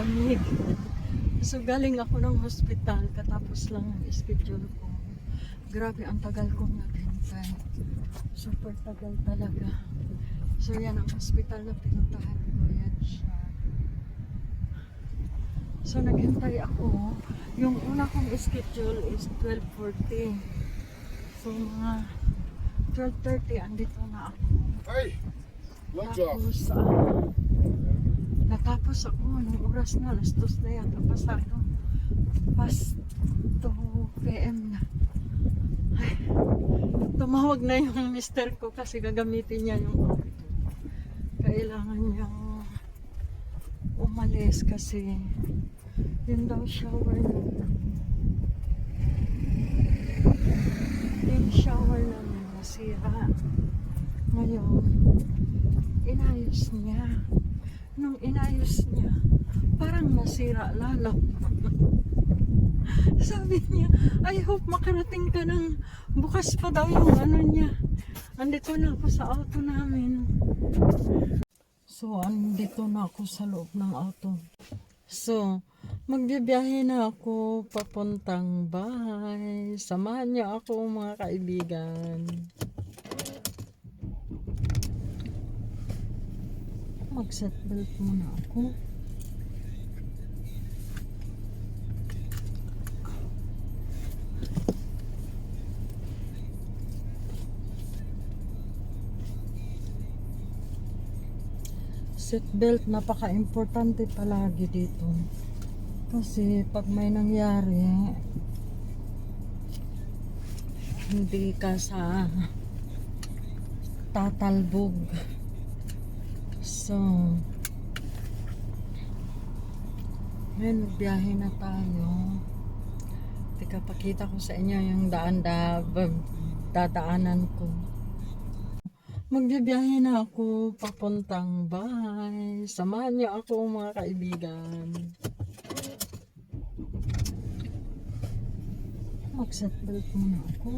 lamig. So galing ako ng hospital, katapos lang ang schedule ko. Grabe ang tagal kong naghintay. Super tagal talaga. So yan ang hospital na pinuntahan ko. Yan siya. So naghintay ako. Yung una kong schedule is 12:40. So mga 12:30 andito na ako. Hey, lights off. Tapos natapos ako nung oras na, alas 2 na yata pasado. Past 2 PM na. Ay, tumawag na yung mister ko kasi gagamitin niya yung auto. Kailangan niyang umalis kasi yun daw shower na. Yung shower namin nasira. Ngayon, inayos niya. Nung inayos niya, parang nasira lalo. Sabi niya, I hope makarating ka ng bukas pa daw yung ano niya. Andito na ako sa auto namin. So, andito na ako sa loob ng auto. So, magbibiyahe na ako papuntang bahay. Samahan niyo ako mga kaibigan. Mag-set belt muna ako. Seatbelt, napaka-importante palagi dito. Kasi pag may nangyari, hindi ka sa tatalbog. So, ngayon biyahe na tayo. Teka, pakita ko sa inyo yung dadaanan ko. Magbibiyahe na ako papuntang bahay. Samahan niyo ako mga kaibigan. Mag-seatbelt muna ako.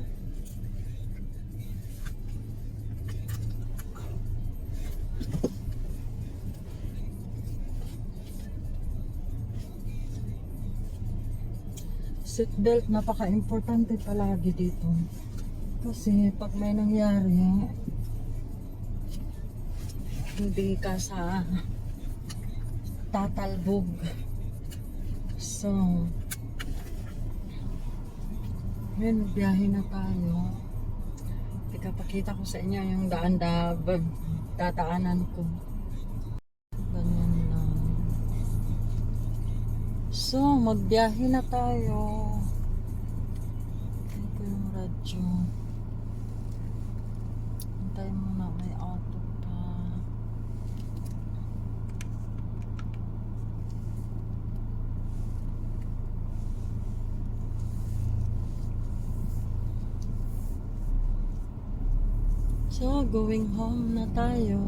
Seatbelt, napaka-importante palagi dito. Kasi pag may nangyari, hindi ka sa tatalbog. So, ngayon biyahe na tayo. Teka, pakita ko sa inyo yung dadaanan ko. Ganyan lang. So, magbiyahe na tayo. Ito yung radyo. Hintay muna, may auto pa. So, going home na tayo.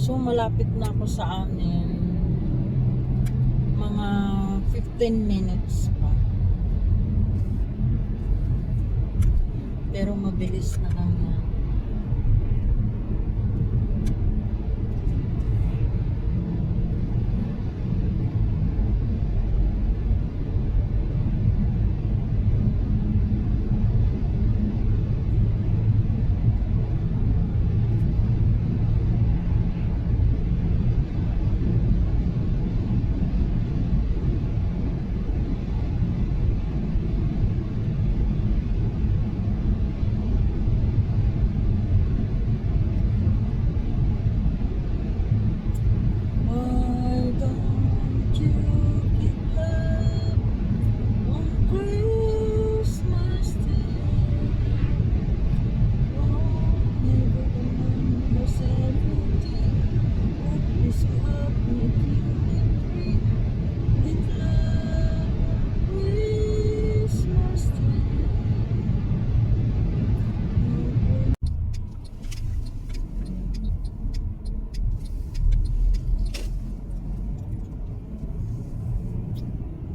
So, malapit na ako sa amin. Mga 15 minutes pa. Pero mabilis na lang yan.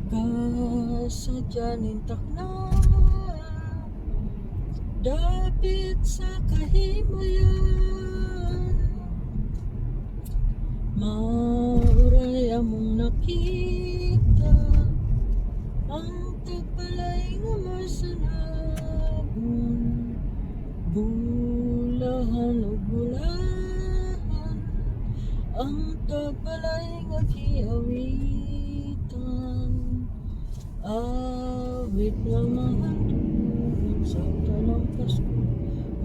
kasadyanin takna dapit sa kahimayan mauray among nakita ang tagbalay nga masanabon bulahan o bulahan ang tagbalay nga kiawitan awit nga mahandog sa tanang Pasko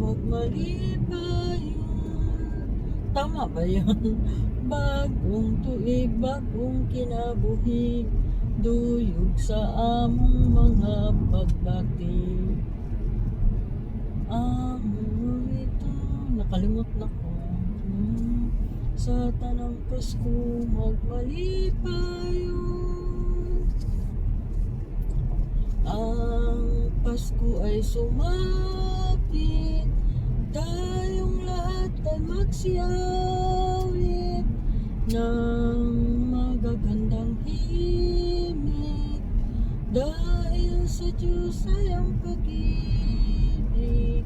magmalipayon. Tama ba yan? Bagong tuig, bagong kinabuhi duyog sa among mga pagbati among ito nakalimot na ko sa tanang Pasko magmalipayon. Ang Pasko ay sumapit tayong lahat ay magsiyawit ng magagandang himig dahil sa Diyos ay ang pag-ibig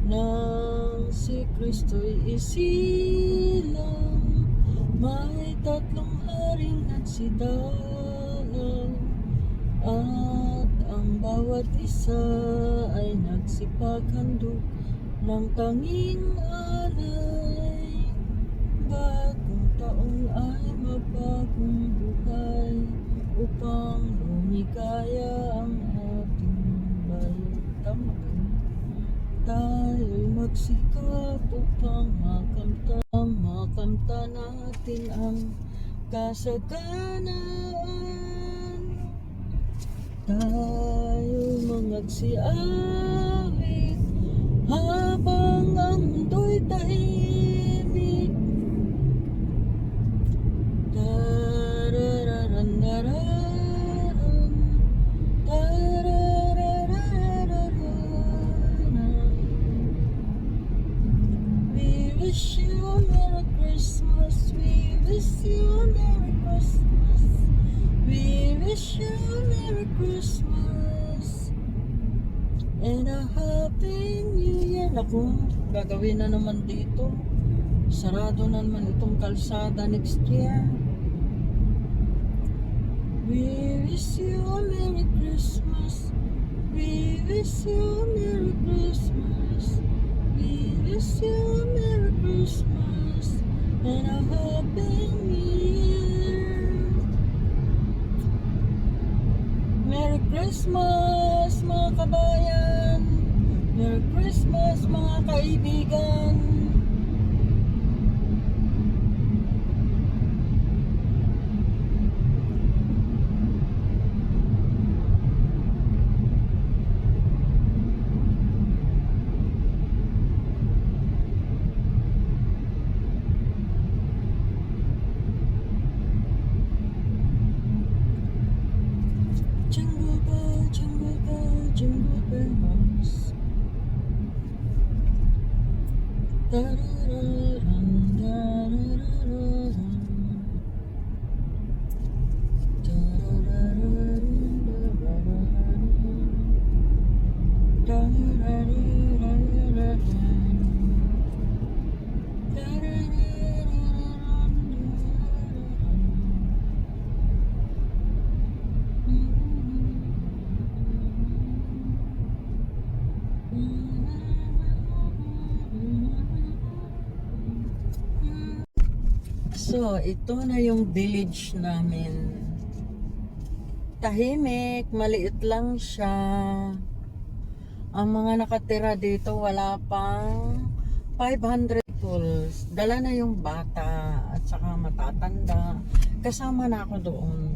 nang si Kristo'y isilang may tatlong haring nagsidalang at ang bawat isa ay nagsipaghandog ng tanging alay bagong taong ay magbagong buhay upang lumikaya ang ating bayan. Tama ba? Tayo'y magsikap upang makamta natin ang kasaganaan. Tayo'y magsiawit habang ang mundo'y tahimik. Tarararandararam, tararararararam. We wish you a Merry Christmas. We wish you a Merry Christmas. We wish you a Merry Christmas and a Happy New Year. Naku, gagawin na naman dito. Sarado na naman itong kalsada next year. We wish you a Merry Christmas. We wish you a Merry Christmas. We wish you a Merry Christmas and a Happy New Year. Merry Christmas mga kabayan. Merry Christmas mga kaibigan. Jingle bell, jingle bell, jingle bells. Da-da-da-dum, da-da-da-da-dum. Da-da-da-da-dum, da-da-da-da-dum. Da-da-da-da-da-dum. So, ito na yung village namin. Tahimik, maliit lang siya. Ang mga nakatira dito wala pang 500 people. Dala na yung bata at saka matatanda. Kasama na ako doon.